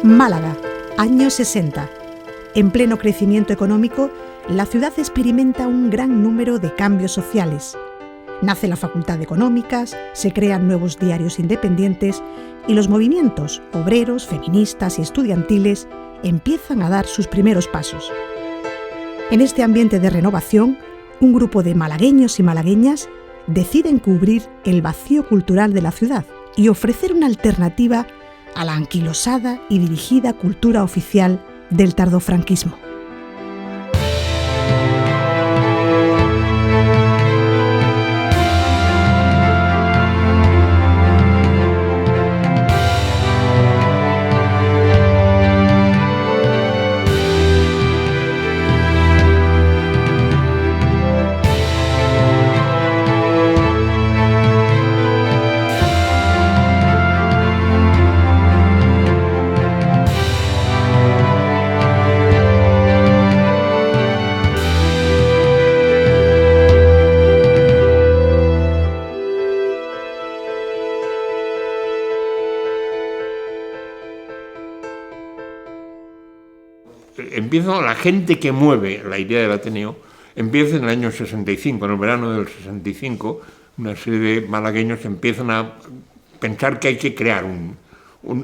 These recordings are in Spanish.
Málaga, años 60. En pleno crecimiento económico, la ciudad experimenta un gran número de cambios sociales. Nace la Facultad de Económicas, se crean nuevos diarios independientes y los movimientos obreros, feministas y estudiantiles empiezan a dar sus primeros pasos. En este ambiente de renovación, un grupo de malagueños y malagueñas deciden cubrir el vacío cultural de la ciudad y ofrecer una alternativa a la anquilosada y dirigida cultura oficial del tardofranquismo. Empieza la gente que mueve la idea del Ateneo, empieza en el año 65, en el verano del 65, una serie de malagueños empiezan a pensar que hay que crear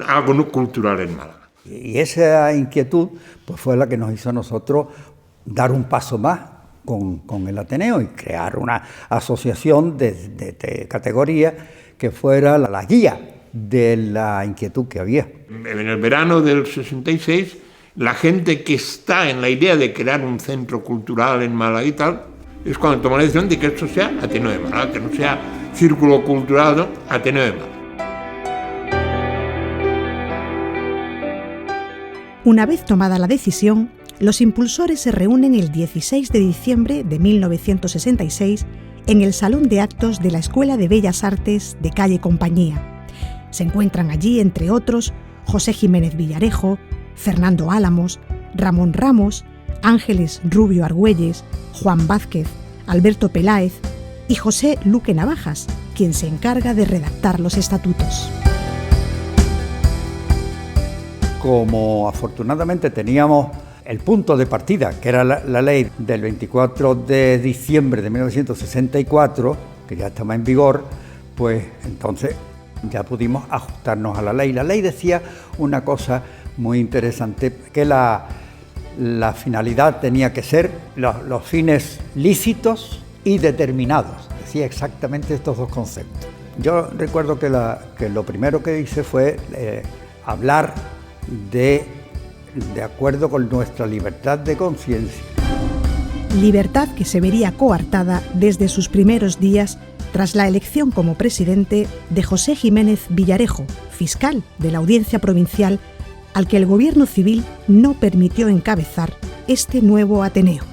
algo cultural en Málaga. Y esa inquietud pues fue la que nos hizo a nosotros dar un paso más con el Ateneo y crear una asociación de categoría que fuera la guía de la inquietud que había. En el verano del 66, la gente que está en la idea de crear un centro cultural en Málaga y tal, es cuando toma la decisión de que esto sea Ateneo de Málaga, que no sea Círculo Cultural, no, Ateneo de Málaga. Una vez tomada la decisión, los impulsores se reúnen el 16 de diciembre de 1966 en el Salón de Actos de la Escuela de Bellas Artes de Calle Compañía. Se encuentran allí, entre otros, José Jiménez Villarejo, Fernando Álamos, Ramón Ramos, Ángeles Rubio Argüelles, Juan Vázquez, Alberto Peláez y José Luque Navajas, quien se encarga de redactar los estatutos. Como afortunadamente teníamos el punto de partida, que era la ley del 24 de diciembre de 1964, que ya estaba en vigor, pues entonces ya pudimos ajustarnos a la ley. La ley decía una cosa muy interesante, que la finalidad tenía que ser los fines lícitos y determinados. Decía exactamente estos dos conceptos. Yo recuerdo que lo primero que hice fue hablar de acuerdo con nuestra libertad de conciencia. Libertad que se vería coartada desde sus primeros días tras la elección como presidente de José Jiménez Villarejo, fiscal de la Audiencia Provincial, al que el gobierno civil no permitió encabezar este nuevo Ateneo.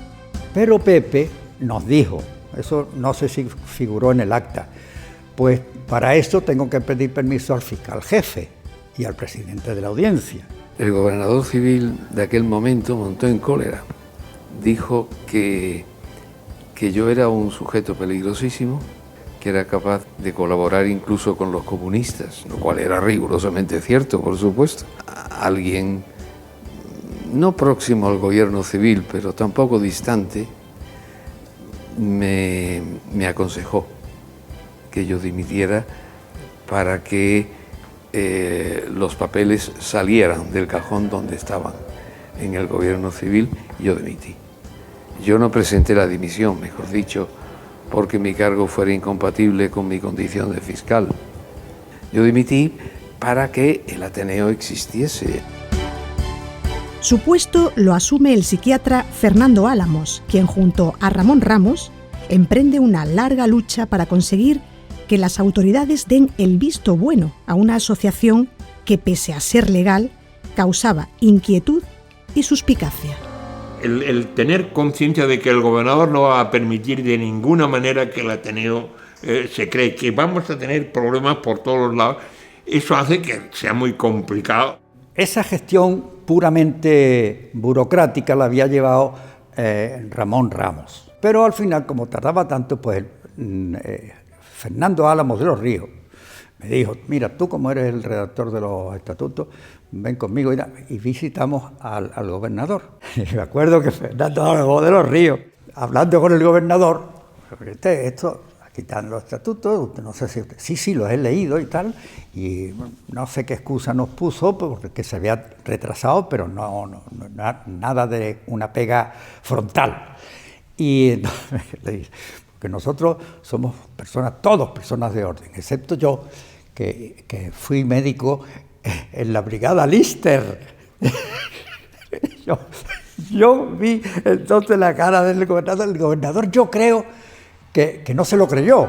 Pero Pepe nos dijo, eso no sé si figuró en el acta, pues para esto tengo que pedir permiso al fiscal jefe y al presidente de la audiencia. El gobernador civil de aquel momento montó en cólera. Dijo que yo era un sujeto peligrosísimo, que era capaz de colaborar incluso con los comunistas, lo cual era rigurosamente cierto, por supuesto. Alguien no próximo al gobierno civil, pero tampoco distante, me aconsejó que yo dimitiera para que los papeles salieran del cajón donde estaban en el gobierno civil. Yo dimití. Yo no presenté la dimisión, mejor dicho, porque mi cargo fuera incompatible con mi condición de fiscal. Yo dimití para que el Ateneo existiese. Su puesto lo asume el psiquiatra Fernando Álamos, quien junto a Ramón Ramos emprende una larga lucha para conseguir que las autoridades den el visto bueno a una asociación que, pese a ser legal, causaba inquietud y suspicacia. El tener conciencia de que el gobernador no va a permitir de ninguna manera que el Ateneo se cree, que vamos a tener problemas por todos los lados, eso hace que sea muy complicado. Esa gestión puramente burocrática la había llevado Ramón Ramos. Pero al final, como tardaba tanto, pues Fernando Álamos de los Ríos me dijo, mira, tú como eres el redactor de los estatutos, ven conmigo y visitamos al gobernador. Y me acuerdo que Fernando de los Ríos, hablando con el gobernador, aquí están los estatutos, no sé si sí, los he leído y tal, y no sé qué excusa nos puso porque se había retrasado, pero no nada de una pega frontal. Y entonces le dije, porque nosotros somos todos personas de orden, excepto yo, que fui médico en la brigada Lister. Yo vi entonces la cara del gobernador. El gobernador, yo creo que no se lo creyó.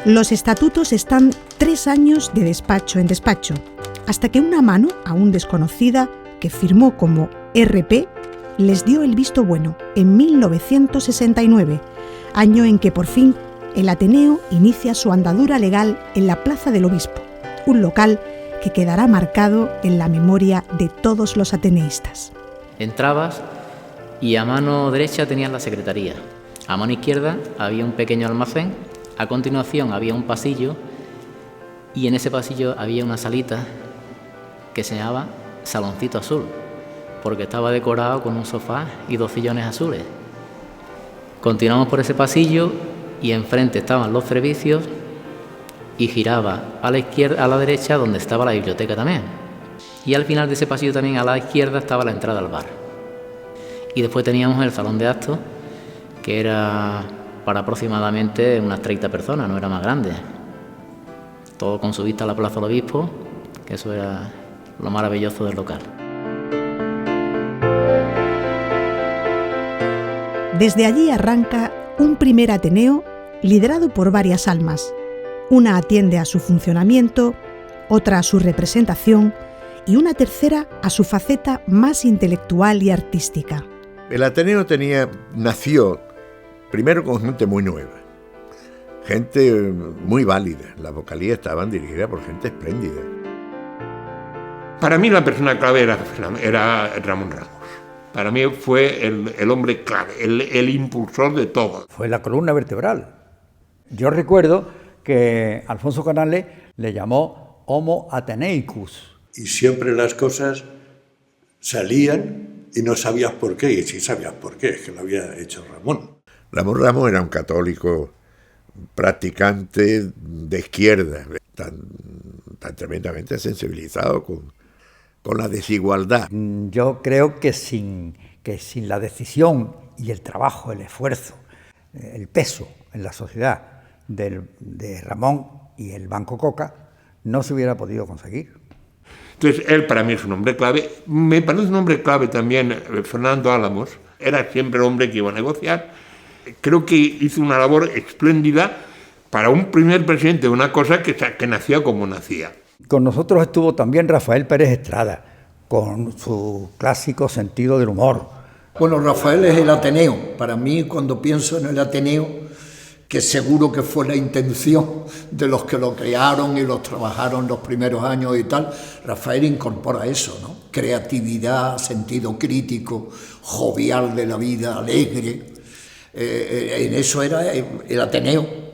Los estatutos están 3 años de despacho en despacho, hasta que una mano, aún desconocida, que firmó como RP, les dio el visto bueno en 1969, año en que por fin el Ateneo inicia su andadura legal en la Plaza del Obispo, un local que quedará marcado en la memoria de todos los ateneístas. Entrabas y a mano derecha tenías la secretaría, a mano izquierda había un pequeño almacén, a continuación había un pasillo y en ese pasillo había una salita que se llamaba Saloncito Azul, porque estaba decorado con un sofá y 2 sillones azules. Continuamos por ese pasillo y enfrente estaban los servicios y giraba a la izquierda, a la derecha, donde estaba la biblioteca también. Y al final de ese pasillo también a la izquierda estaba la entrada al bar. Y después teníamos el salón de actos, que era para aproximadamente unas 30 personas, no era más grande. Todo con su vista a la Plaza del Obispo, que eso era lo maravilloso del local. Desde allí arranca un primer Ateneo liderado por varias almas. Una atiende a su funcionamiento, otra a su representación y una tercera a su faceta más intelectual y artística. El Ateneo nació primero con gente muy nueva, gente muy válida. Las vocalías estaban dirigidas por gente espléndida. Para mí la persona clave era Ramón Ramos. Para mí fue el hombre clave, el impulsor de todo. Fue la columna vertebral. Yo recuerdo que Alfonso Canales le llamó Homo Ateneicus. Y siempre las cosas salían y no sabías por qué, y sí sabías por qué, es que lo había hecho Ramón. Ramón Ramos era un católico practicante de izquierda, tan tremendamente sensibilizado con la desigualdad. Yo creo que sin la decisión y el trabajo, el esfuerzo, el peso en la sociedad de Ramón y el Banco Coca, no se hubiera podido conseguir. Entonces, él para mí es un hombre clave. Me parece un hombre clave también Fernando Álamos. Era siempre el hombre que iba a negociar. Creo que hizo una labor espléndida para un primer presidente de una cosa que nacía como nacía. Con nosotros estuvo también Rafael Pérez Estrada, con su clásico sentido del humor. Bueno, Rafael es el Ateneo. Para mí, cuando pienso en el Ateneo, que seguro que fue la intención de los que lo crearon y los trabajaron los primeros años y tal, Rafael incorpora eso, ¿no? Creatividad, sentido crítico, jovial de la vida, alegre. En eso era el Ateneo.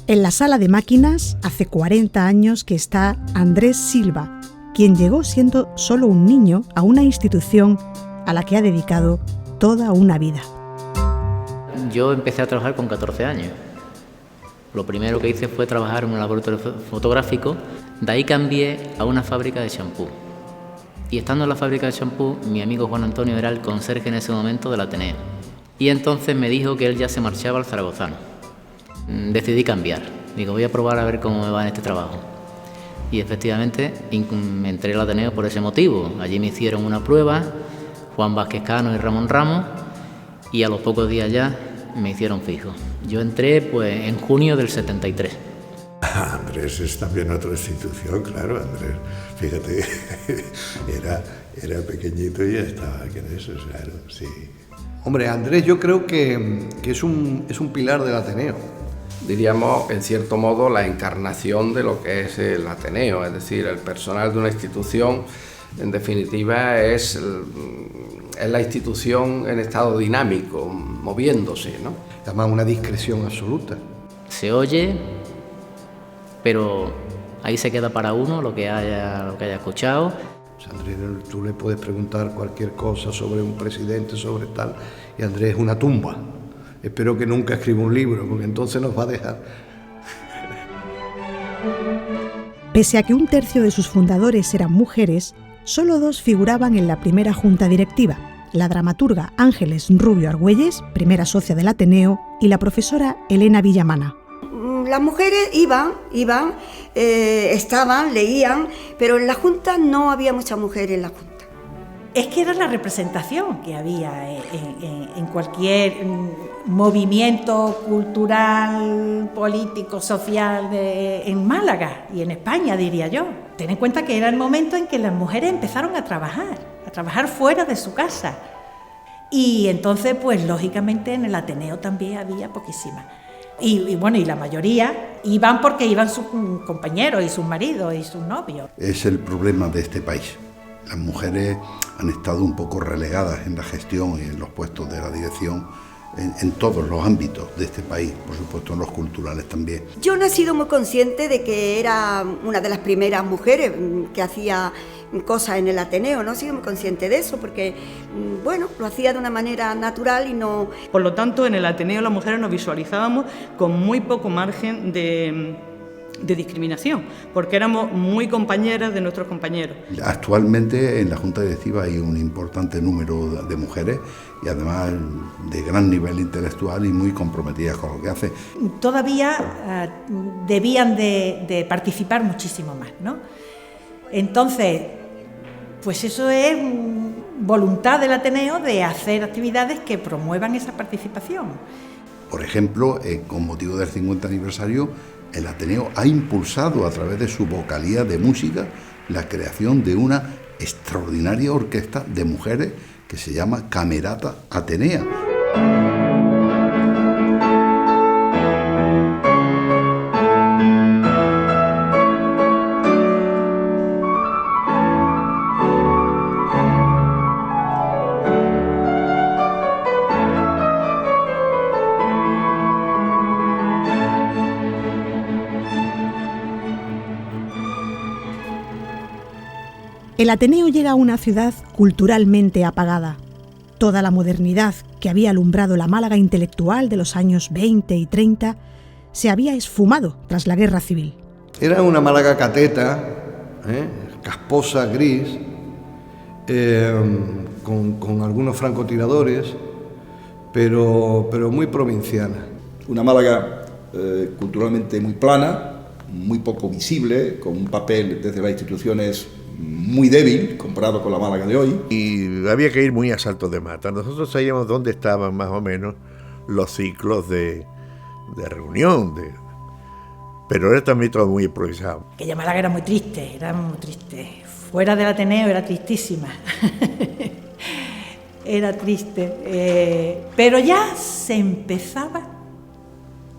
En la sala de máquinas, hace 40 años que está Andrés Silva, quien llegó siendo solo un niño a una institución a la que ha dedicado toda una vida. Yo empecé a trabajar con 14 años. Lo primero que hice fue trabajar en un laboratorio fotográfico, de ahí cambié a una fábrica de champú. Y estando en la fábrica de champú, mi amigo Juan Antonio era el conserje en ese momento del Ateneo. Y entonces me dijo que él ya se marchaba al zaragozano. Decidí cambiar. Digo, voy a probar a ver cómo me va en este trabajo. Y efectivamente me entré al Ateneo por ese motivo. Allí me hicieron una prueba, Juan Vázquez Cano y Ramón Ramos, y a los pocos días ya me hicieron fijo. Yo entré pues en junio del 73. Andrés es también otra institución, claro, Andrés, fíjate, era pequeñito y ya estaba aquí en eso, claro, sí. Hombre, Andrés yo creo que es un pilar del Ateneo. Diríamos, en cierto modo, la encarnación de lo que es el Ateneo, es decir, el personal de una institución En definitiva, es la institución en estado dinámico, moviéndose, ¿no? Además, una discreción absoluta. Se oye, pero ahí se queda para uno lo que haya escuchado. Andrés, tú le puedes preguntar cualquier cosa sobre un presidente, sobre tal, y Andrés es una tumba. Espero que nunca escriba un libro, porque entonces nos va a dejar. Pese a que 1/3 de sus fundadores eran mujeres, solo 2 figuraban en la primera junta directiva: la dramaturga Ángeles Rubio Argüelles, primera socia del Ateneo, y la profesora Elena Villamana. Las mujeres iban, estaban, leían, pero en la Junta no había muchas mujeres en la Junta. Es que era la representación que había en cualquier movimiento cultural, político, social en Málaga y en España, diría yo. Ten en cuenta que era el momento en que las mujeres empezaron a trabajar fuera de su casa. Y entonces, pues lógicamente en el Ateneo también había poquísimas. Y bueno, y la mayoría iban porque iban sus compañeros y sus maridos y sus novios. Es el problema de este país. Las mujeres han estado un poco relegadas en la gestión y en los puestos de la dirección en todos los ámbitos de este país, por supuesto en los culturales también. Yo no he sido muy consciente de que era una de las primeras mujeres que hacía cosas en el Ateneo, no he sido muy consciente de eso porque, bueno, lo hacía de una manera natural y no... Por lo tanto, en el Ateneo las mujeres nos visualizábamos con muy poco margen de discriminación, porque éramos muy compañeras de nuestros compañeros. Actualmente en la Junta Directiva hay un importante número de mujeres y además de gran nivel intelectual y muy comprometidas con lo que hacen. Todavía debían de participar muchísimo más, ¿no? Entonces, pues eso es voluntad del Ateneo de hacer actividades que promuevan esa participación. Por ejemplo, con motivo del 50 aniversario, el Ateneo ha impulsado a través de su vocalía de música la creación de una extraordinaria orquesta de mujeres que se llama Camerata Atenea. El Ateneo llega a una ciudad culturalmente apagada. Toda la modernidad que había alumbrado la Málaga intelectual de los años 20 y 30 se había esfumado tras la Guerra Civil. Era una Málaga cateta, casposa, gris, con algunos francotiradores, pero muy provinciana. Una Málaga culturalmente muy plana, muy poco visible, con un papel desde las instituciones muy débil comparado con la Málaga de hoy. Y había que ir muy a salto de mata. Nosotros sabíamos dónde estaban más o menos los ciclos de reunión, pero era también todo muy improvisado. Aquella Málaga era muy triste, Fuera del Ateneo era tristísima. Era triste. Pero ya se empezaba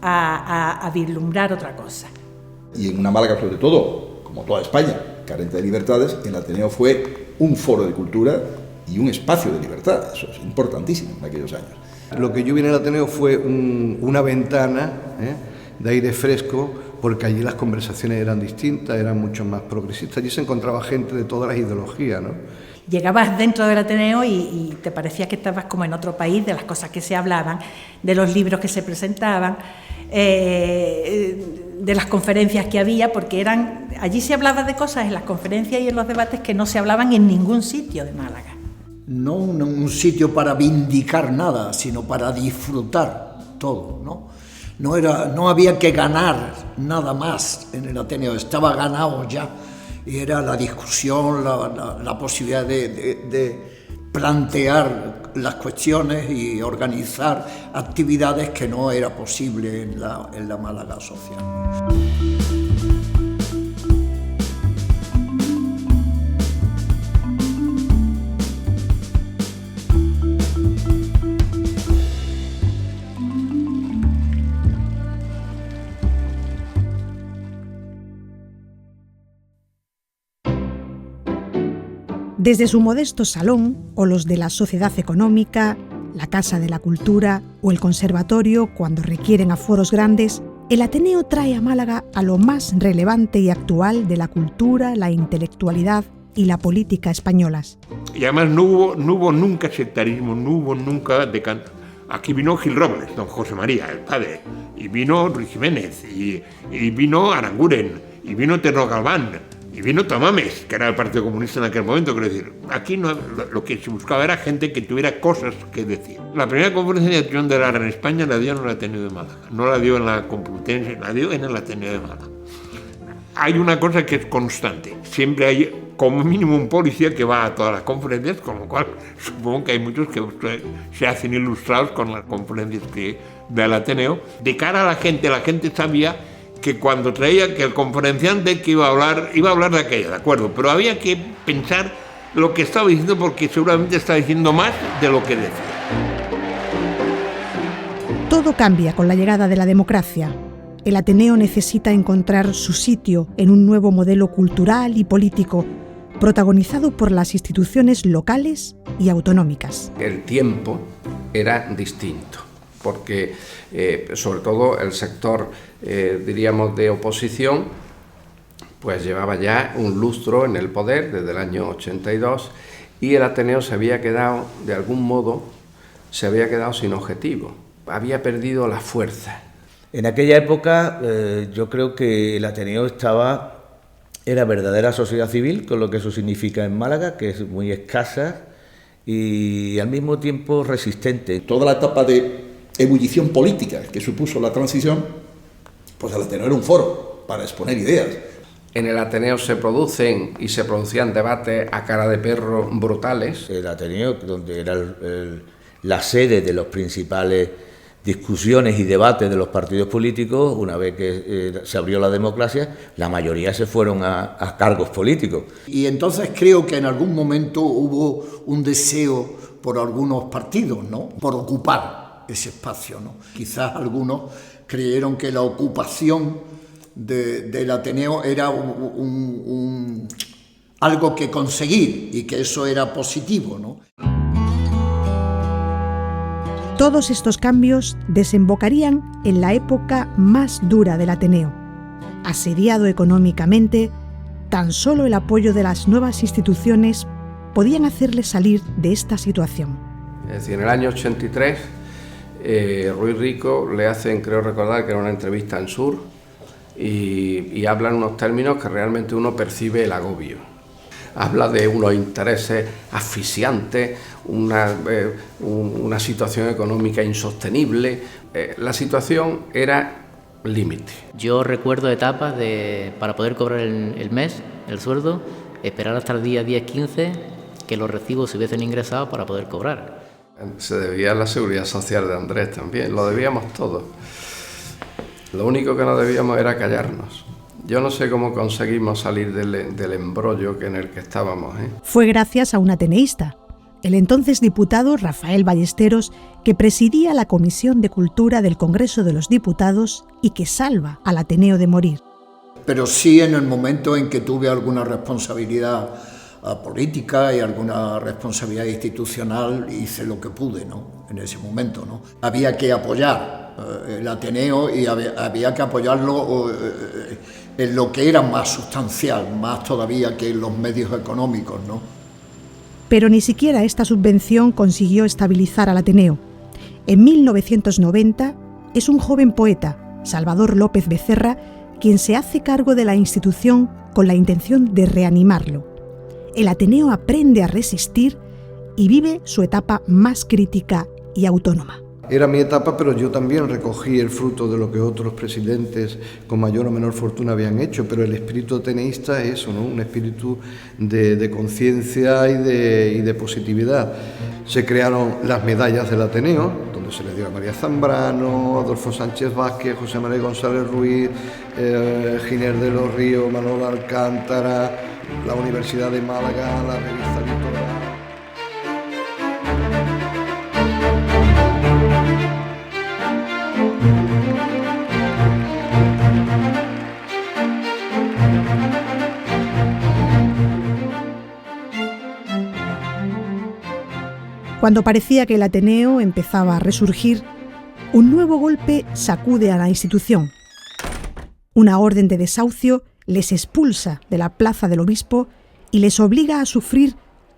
a vislumbrar otra cosa. Y en una Málaga, sobre todo, como toda España, carente de libertades, el Ateneo fue un foro de cultura y un espacio de libertad. Eso es importantísimo en aquellos años. Lo que yo vi en el Ateneo fue una ventana de aire fresco, porque allí las conversaciones eran distintas, eran mucho más progresistas. Allí se encontraba gente de todas las ideologías, ¿no? Llegabas dentro del Ateneo y te parecía que estabas como en otro país, de las cosas que se hablaban, de los libros que se presentaban, de las conferencias que había, porque allí se hablaba de cosas en las conferencias y en los debates que no se hablaban en ningún sitio de Málaga. No un sitio para vindicar nada, sino para disfrutar todo, ¿no? No había que ganar nada más en el Ateneo, estaba ganado ya. Y era la discusión, la posibilidad de plantear las cuestiones y organizar actividades que no era posible en la Málaga social. Desde su modesto salón o los de la Sociedad Económica, la Casa de la Cultura o el Conservatorio, cuando requieren aforos grandes, el Ateneo trae a Málaga a lo más relevante y actual de la cultura, la intelectualidad y la política españolas. Y además no hubo nunca sectarismo, no hubo nunca decanto. Aquí vino Gil Robles, don José María, el padre, y vino Ruiz Jiménez, y vino Aranguren, y vino Terno Galván, y vino Tamames, que era el Partido Comunista en aquel momento. Quiero decir, aquí no, lo que se buscaba era gente que tuviera cosas que decir. La primera conferencia de acción de Lara en España la dio en el Ateneo de Málaga, no la dio en la Complutense, la dio en el Ateneo de Málaga. Hay una cosa que es constante, siempre hay como mínimo un policía que va a todas las conferencias, con lo cual supongo que hay muchos que se hacen ilustrados con las conferencias del Ateneo. De cara a la gente sabía que cuando traía que el conferenciante que iba a hablar de aquello, de acuerdo, pero había que pensar lo que estaba diciendo, porque seguramente estaba diciendo más de lo que decía. Todo cambia con la llegada de la democracia. El Ateneo necesita encontrar su sitio en un nuevo modelo cultural y político, protagonizado por las instituciones locales y autonómicas. El tiempo era distinto, porque sobre todo el sector, diríamos, de oposición, pues llevaba ya un lustro en el poder desde el año 82, y el Ateneo se había quedado, de algún modo, sin objetivo, había perdido la fuerza. En aquella época yo creo que el Ateneo era verdadera sociedad civil, con lo que eso significa en Málaga, que es muy escasa y al mismo tiempo resistente. Toda la etapa de ebullición política que supuso la transición, pues el Ateneo era un foro para exponer ideas. En el Ateneo se producían debates a cara de perro brutales. El Ateneo, donde era la sede de los principales discusiones y debates de los partidos políticos, una vez que se abrió la democracia, la mayoría se fueron a cargos políticos. Y entonces creo que en algún momento hubo un deseo por algunos partidos, ¿no?, por ocupar ese espacio, ¿no? Quizás algunos creyeron que la ocupación del Ateneo era algo que conseguir y que eso era positivo, ¿no? Todos estos cambios desembocarían en la época más dura del Ateneo. Asediado económicamente, tan solo el apoyo de las nuevas instituciones podían hacerle salir de esta situación. Es decir, en el año 83, Ruiz Rico le hacen, creo recordar que era una entrevista en Sur, y hablan unos términos que realmente uno percibe el agobio. Habla de unos intereses asfixiantes, una situación económica insostenible. La situación era límite. Yo recuerdo etapas para poder cobrar el mes, el sueldo, esperar hasta el día 10-15 que los recibos se hubiesen ingresado para poder cobrar. Se debía a la seguridad social de Andrés también, lo debíamos todos. Lo único que no debíamos era callarnos. Yo no sé cómo conseguimos salir del embrollo en el que estábamos. Fue gracias a un ateneísta, el entonces diputado Rafael Ballesteros, que presidía la Comisión de Cultura del Congreso de los Diputados y que salva al Ateneo de morir. Pero sí, en el momento en que tuve alguna responsabilidad política y alguna responsabilidad institucional, hice lo que pude, ¿no?, en ese momento, ¿no? Había que apoyar el Ateneo y había que apoyarlo en lo que era más sustancial, más todavía que en los medios económicos, ¿no? Pero ni siquiera esta subvención consiguió estabilizar al Ateneo. En 1990 es un joven poeta, Salvador López Becerra, quien se hace cargo de la institución con la intención de reanimarlo. El Ateneo aprende a resistir y vive su etapa más crítica y autónoma. Era mi etapa, pero yo también recogí el fruto de lo que otros presidentes con mayor o menor fortuna habían hecho, pero el espíritu ateneísta es eso, ¿no?, un espíritu de conciencia y de positividad. Se crearon las medallas del Ateneo, donde se le dio a María Zambrano, Adolfo Sánchez Vázquez, José María González Ruiz, Giner de los Ríos, Manolo Alcántara, la Universidad de Málaga, la revista Litoral. Cuando parecía que el Ateneo empezaba a resurgir, un nuevo golpe sacude a la institución. Una orden de desahucio les expulsa de la plaza del obispo y les obliga a sufrir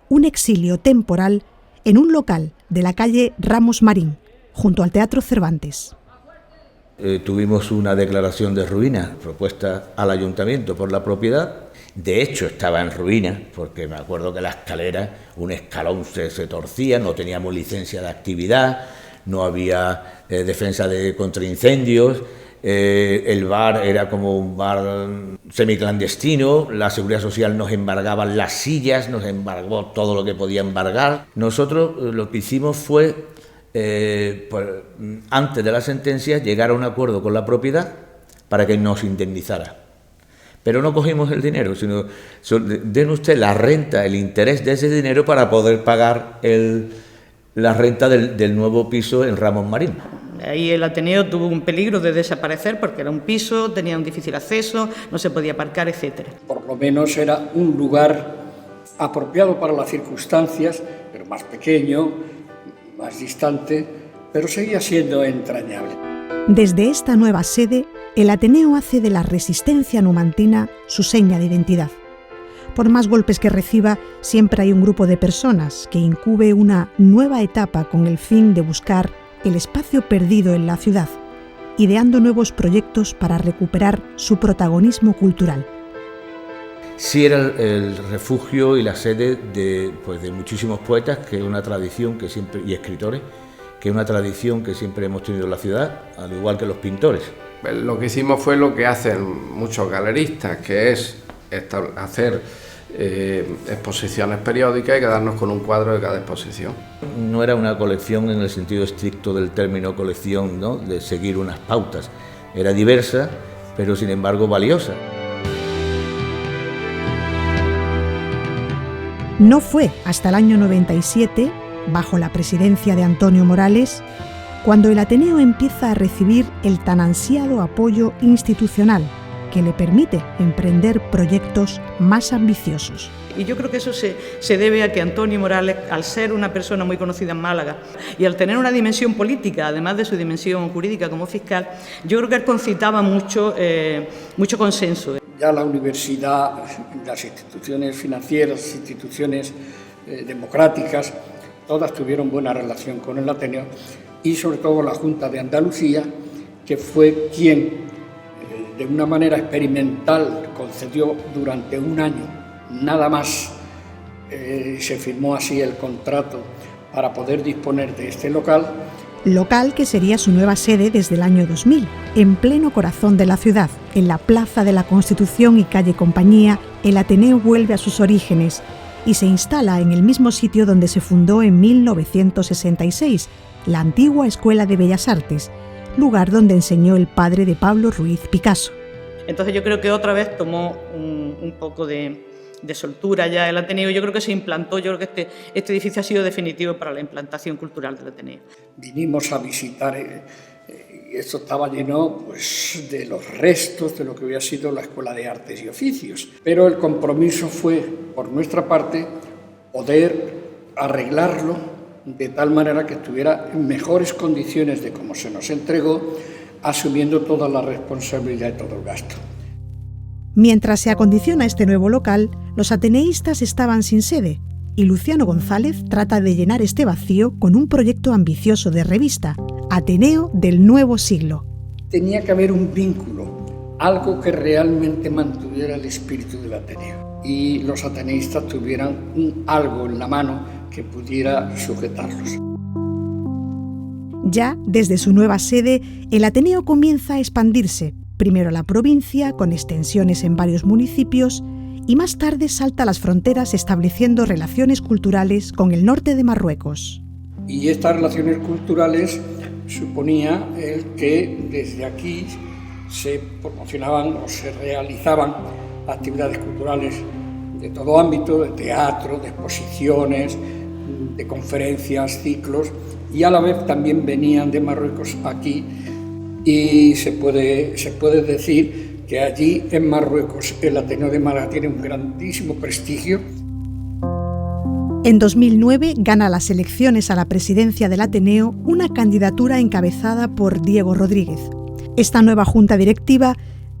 un exilio temporal en un local de la calle Ramos Marín, junto al Teatro Cervantes. Tuvimos una declaración de ruina propuesta al ayuntamiento por la propiedad. De hecho, estaba en ruina, porque me acuerdo que la escalera, un escalón se torcía, no teníamos licencia de actividad, no había defensa contra incendios, el bar era como un bar semiclandestino, la Seguridad Social nos embargaba las sillas, nos embargó todo lo que podía embargar. Nosotros lo que hicimos fue, antes de la sentencia, llegar a un acuerdo con la propiedad para que nos indemnizara. Pero no cogimos el dinero, sino den usted la renta, el interés de ese dinero para poder pagar la renta del nuevo piso en Ramos Marín. Ahí el Ateneo tuvo un peligro de desaparecer porque era un piso, tenía un difícil acceso, no se podía aparcar, etc. Por lo menos era un lugar apropiado para las circunstancias, pero más pequeño, más distante, pero seguía siendo entrañable. Desde esta nueva sede, el Ateneo hace de la resistencia numantina su seña de identidad. Por más golpes que reciba, siempre hay un grupo de personas que incube una nueva etapa con el fin de buscar el espacio perdido en la ciudad, ideando nuevos proyectos para recuperar su protagonismo cultural. Sí era el refugio y la sede de muchísimos poetas, que es una tradición que siempre, y escritores, que es una tradición que siempre hemos tenido en la ciudad, al igual que los pintores. Lo que hicimos fue lo que hacen muchos galeristas, que es hacer exposiciones periódicas y quedarnos con un cuadro de cada exposición. No era una colección en el sentido estricto del término colección, ¿no?, de seguir unas pautas. Era diversa, pero sin embargo valiosa. No fue hasta el año 97, bajo la presidencia de Antonio Morales, cuando el Ateneo empieza a recibir el tan ansiado apoyo institucional que le permite emprender proyectos más ambiciosos. Y yo creo que eso se debe a que Antonio Morales, al ser una persona muy conocida en Málaga y al tener una dimensión política, además de su dimensión jurídica como fiscal, yo creo que él concitaba mucho consenso. Ya la universidad, las instituciones financieras, las instituciones democráticas, todas tuvieron buena relación con el Ateneo, y sobre todo la Junta de Andalucía, que fue quien de una manera experimental concedió durante un año, nada más, se firmó así el contrato para poder disponer de este local. Local que sería su nueva sede desde el año 2000, en pleno corazón de la ciudad, en la Plaza de la Constitución y calle Compañía. El Ateneo vuelve a sus orígenes y se instala en el mismo sitio donde se fundó en 1966, la antigua Escuela de Bellas Artes, lugar donde enseñó el padre de Pablo Ruiz Picasso. Entonces yo creo que otra vez tomó un poco de soltura ya el Ateneo. Yo creo que se implantó, yo creo que este edificio ha sido definitivo para la implantación cultural del Ateneo. Vinimos a visitar, esto estaba lleno pues, de los restos de lo que había sido la Escuela de Artes y Oficios, pero el compromiso fue, por nuestra parte, poder arreglarlo de tal manera que estuviera en mejores condiciones de cómo se nos entregó, asumiendo toda la responsabilidad y todo el gasto. Mientras se acondiciona este nuevo local, los ateneístas estaban sin sede y Luciano González trata de llenar este vacío con un proyecto ambicioso de revista, Ateneo del Nuevo Siglo. Tenía que haber un vínculo, algo que realmente mantuviera el espíritu del Ateneo y los ateneístas tuvieran algo en la mano que pudiera sujetarlos. Ya desde su nueva sede, el Ateneo comienza a expandirse, primero a la provincia, con extensiones en varios municipios, y más tarde salta a las fronteras estableciendo relaciones culturales con el norte de Marruecos. Y estas relaciones culturales suponía el que desde aquí se promocionaban o se realizaban actividades culturales de todo ámbito, de teatro, de exposiciones, de conferencias, ciclos, y a la vez también venían de Marruecos aquí, y se puede decir que allí en Marruecos el Ateneo de Málaga tiene un grandísimo prestigio. En 2009 gana las elecciones a la presidencia del Ateneo una candidatura encabezada por Diego Rodríguez. Esta nueva junta directiva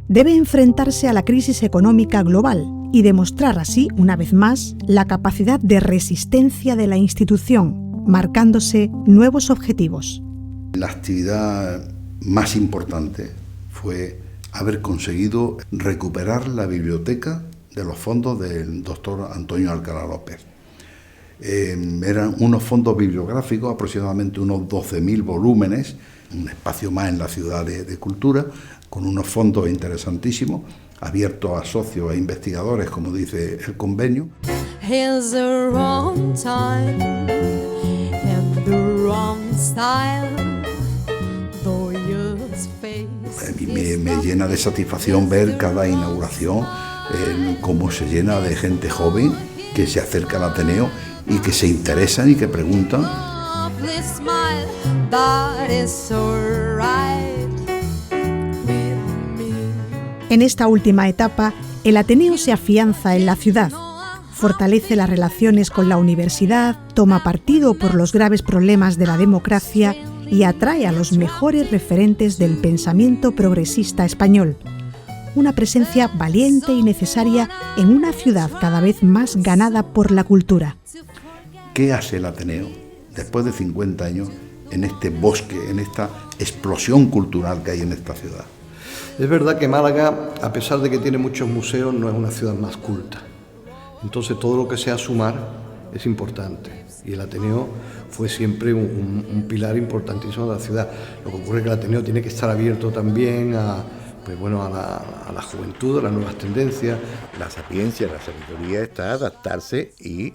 debe enfrentarse a la crisis económica global y demostrar así, una vez más, la capacidad de resistencia de la institución, marcándose nuevos objetivos. La actividad más importante fue haber conseguido recuperar la biblioteca de los fondos del doctor Antonio Alcalá López. Eran unos fondos bibliográficos, aproximadamente unos 12.000 volúmenes, un espacio más en la ciudad de cultura, con unos fondos interesantísimos, abiertos a socios e investigadores, como dice el convenio. Here's the wrong time and the wrong style. A mí me llena de satisfacción ver cada inauguración, cómo se llena de gente joven que se acerca al Ateneo y que se interesan y que preguntan. En esta última etapa, el Ateneo se afianza en la ciudad, fortalece las relaciones con la universidad, toma partido por los graves problemas de la democracia y atrae a los mejores referentes del pensamiento progresista español. Una presencia valiente y necesaria en una ciudad cada vez más ganada por la cultura. ¿Qué hace el Ateneo después de 50 años en este bosque, en esta explosión cultural que hay en esta ciudad? Es verdad que Málaga, a pesar de que tiene muchos museos, no es una ciudad más culta. Entonces todo lo que sea sumar es importante. Y el Ateneo fue siempre un pilar importantísimo de la ciudad. Lo que ocurre es que el Ateneo tiene que estar abierto también a la juventud, a las nuevas tendencias. La sapiencia, la sabiduría está adaptarse y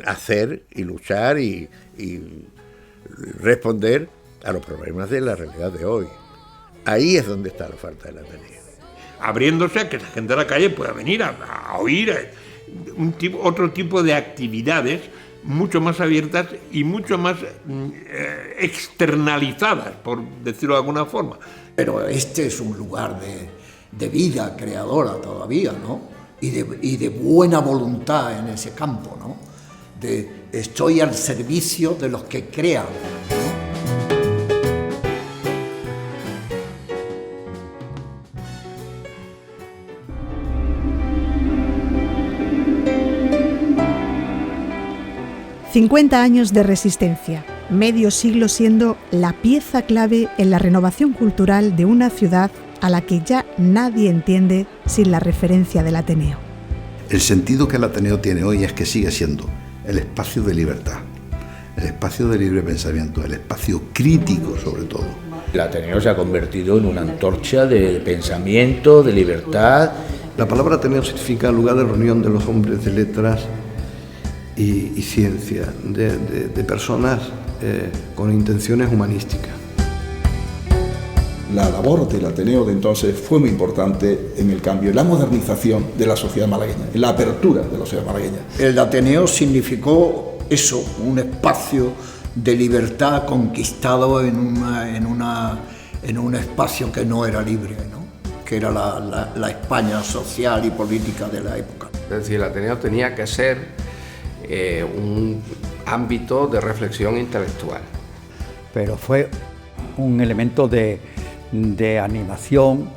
hacer y luchar y responder a los problemas de la realidad de hoy. Ahí es donde está la falta del Ateneo. Abriéndose a que la gente de la calle pueda venir a oír otro tipo de actividades mucho más abiertas y mucho más externalizadas, por decirlo de alguna forma. Pero este es un lugar de vida creadora todavía, ¿no? Y de buena voluntad en ese campo, ¿no? Estoy al servicio de los que crean, ¿no? 50 años de resistencia, medio siglo siendo la pieza clave en la renovación cultural de una ciudad a la que ya nadie entiende sin la referencia del Ateneo. El sentido que el Ateneo tiene hoy es que sigue siendo el espacio de libertad, el espacio de libre pensamiento, el espacio crítico sobre todo. El Ateneo se ha convertido en una antorcha de pensamiento, de libertad. La palabra Ateneo significa lugar de reunión de los hombres de letras y ciencia, de personas con intenciones humanísticas. La labor del Ateneo de entonces fue muy importante en el cambio, en la modernización de la sociedad malagueña, en la apertura de la sociedad malagueña. El Ateneo significó eso, un espacio de libertad conquistado en un espacio que no era libre, ¿no? Que era la España social y política de la época. Es decir, el Ateneo tenía que ser un ámbito de reflexión intelectual. Pero fue un elemento de animación,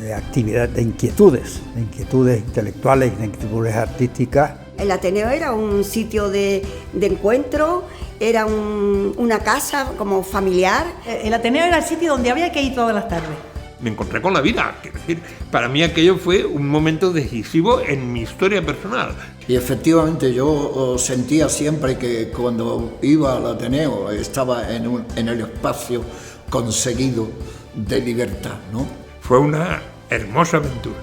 de actividad, de inquietudes intelectuales, de inquietudes artísticas. El Ateneo era un sitio de encuentro, era una casa como familiar. El Ateneo era el sitio donde había que ir todas las tardes. Me encontré con la vida. Es decir, para mí aquello fue un momento decisivo en mi historia personal. Y efectivamente yo sentía siempre que cuando iba al Ateneo estaba en el espacio conseguido de libertad, ¿no? Fue una hermosa aventura.